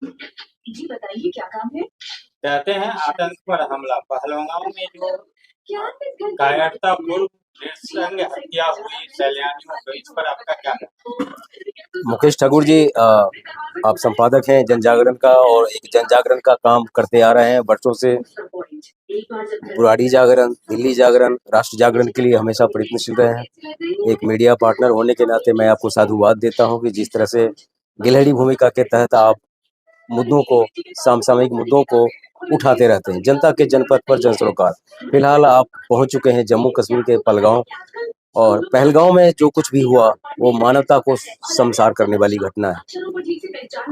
जी बताइए क्या काम है? कहते हैं आतंक पर हमला पहलगाम में जो कायरतापूर्ण नृशंस हत्या हुई सैलानियों को, इस पर आपका क्या कहना है? मुकेश ठाकुर जी, आप संपादक हैं जनजागरण का और एक जनजागरण का काम करते आ रहे हैं वर्षों से। बुराड़ी जागरण, दिल्ली जागरण, राष्ट्र जागरण के लिए हमेशा प्रयत्नशील रहे हैं। एक मीडिया पार्टनर होने के नाते मैं आपको साधुवाद देता हूं कि जिस तरह से गिलहरी भूमिका के तहत आप मुद्दों को, समसामयिक मुद्दों को उठाते रहते हैं। जनता के जनपद पर जन सरोकार। फिलहाल आप पहुंच चुके हैं जम्मू कश्मीर के पहलगांव, और पहलगांव में जो कुछ भी हुआ वो मानवता को शर्मसार करने वाली घटना है।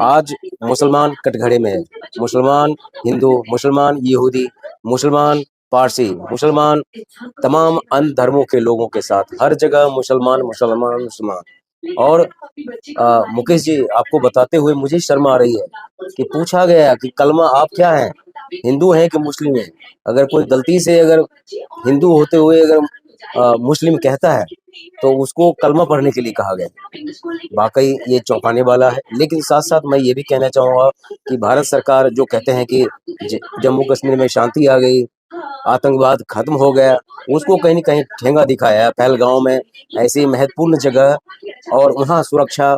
आज मुसलमान कटघरे में है, मुसलमान हिंदू, मुसलमान यहूदी, मुसलमान पारसी, मुसलमान तमाम अन्य धर्मों के लोगों के साथ हर जगह मुसलमान मुसलमान मुसलमान। और मुकेश जी, आपको बताते हुए मुझे शर्म आ रही है कि पूछा गया कि कलमा आप क्या हैं, हिंदू हैं कि मुस्लिम हैं। अगर कोई गलती से अगर हिंदू होते हुए अगर मुस्लिम कहता है तो उसको कलमा पढ़ने के लिए कहा गया। वाकई ये चौंकाने वाला है। लेकिन साथ साथ मैं ये भी कहना चाहूँगा कि भारत सरकार जो कहते हैं कि जम्मू कश्मीर में शांति आ गई, आतंकवाद खत्म हो गया, उसको कहीं न कहीं ठेंगा दिखाया है। पहलगांव में ऐसी महत्वपूर्ण जगह और वहाँ सुरक्षा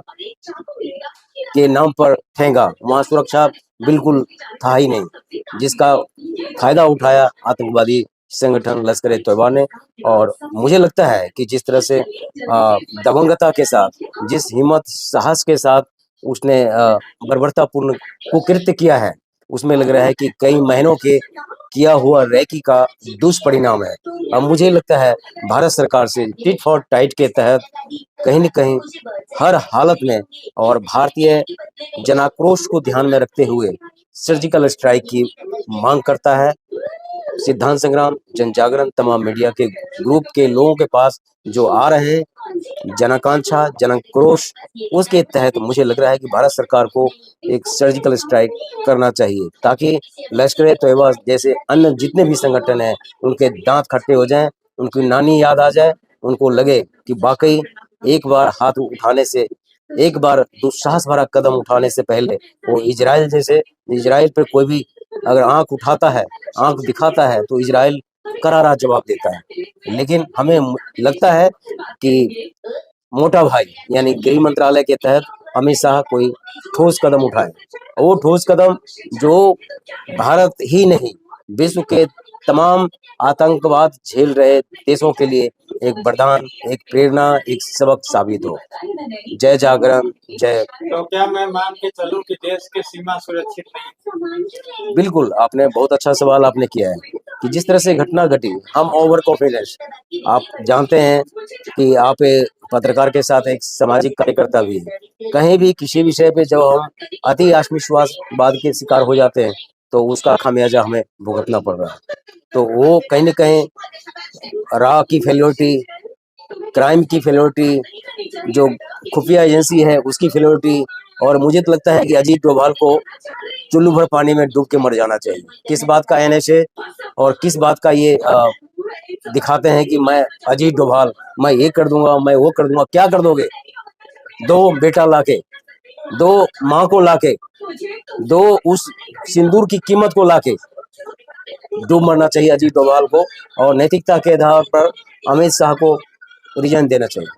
के नाम पर ठेंगा, वहाँ सुरक्षा बिल्कुल था ही नहीं, जिसका फायदा उठाया आतंकवादी संगठन लश्कर-ए-तैयबा ने। और मुझे लगता है कि जिस तरह से दबंगता के साथ, जिस हिम्मत साहस के साथ उसने बर्बरतापूर्ण कुकृत्य किया है, उसमें लग रहा है कि कई महीनों के किया हुआ रैकी का दुष्परिणाम है। अब मुझे लगता है भारत सरकार से टिट फॉर टाइट के तहत कहीं न कहीं हर हालत में और भारतीय जनाक्रोश को ध्यान में रखते हुए सर्जिकल स्ट्राइक की मांग करता है। सिद्धांत संग्राम, जनजागरण, तमाम मीडिया के ग्रुप के लोगों के पास जो आ रहे हैं जनाकांक्षा, जनाक्रोश, उसके तहत मुझे लग रहा है कि भारत सरकार को एक सर्जिकल स्ट्राइक करना चाहिए ताकि लश्कर-ए-तैयबा जैसे अन्य जितने भी संगठन हैं उनके दांत खट्टे हो जाएं, उनकी नानी याद आ जाए, उनको लगे कि वाकई एक बार हाथ उठाने से, एक बार दुस्साहस भरा कदम उठाने से पहले वो इजराइल पे कोई भी अगर आंख उठाता है, आंख दिखाता है तो इजराइल करारा जवाब देता है। लेकिन हमें लगता है कि मोटा भाई यानी गृह मंत्रालय के तहत अमित शाह कोई ठोस कदम उठाए, वो ठोस कदम जो भारत ही नहीं विश्व के तमाम आतंकवाद झेल रहे देशों के लिए एक वरदान, एक प्रेरणा, एक सबक साबित हो। जय जागरण, जय। तो क्या मैं मान के चलूं कि देश की सीमा सुरक्षित नहीं? बिल्कुल, आपने बहुत अच्छा सवाल आपने किया है कि जिस तरह से घटना घटी, हम ओवर कॉन्फिडेंस, आप जानते हैं कि आप पत्रकार के साथ एक सामाजिक कार्यकर्ता भी हैं। कहीं भी किसी विषय पे जब हम अति आत्मविश्वासवाद के शिकार हो जाते हैं तो उसका खामियाजा हमें भुगतना पड़ रहा है। तो वो कहीं न कहीं रॉ की फेल्योरिटी, क्राइम की फेल्योरिटी, जो खुफिया एजेंसी है उसकी फेल्योरिटी, और मुझे तो लगता है कि अजीत डोभाल को चुल्लू भर पानी में डूब के मर जाना चाहिए। किस बात का एनएसए और किस बात का ये दिखाते हैं कि मैं अजीत डोभाल, मैं ये कर दूंगा, मैं वो कर दूंगा। क्या कर दोगे? 2 बेटा लाके, 2 माँ को लाके, 2 उस सिंदूर की कीमत को लाके डूब मरना चाहिए अजीत डोभाल को, और नैतिकता के आधार पर अमित शाह को रिजाइन देना चाहिए।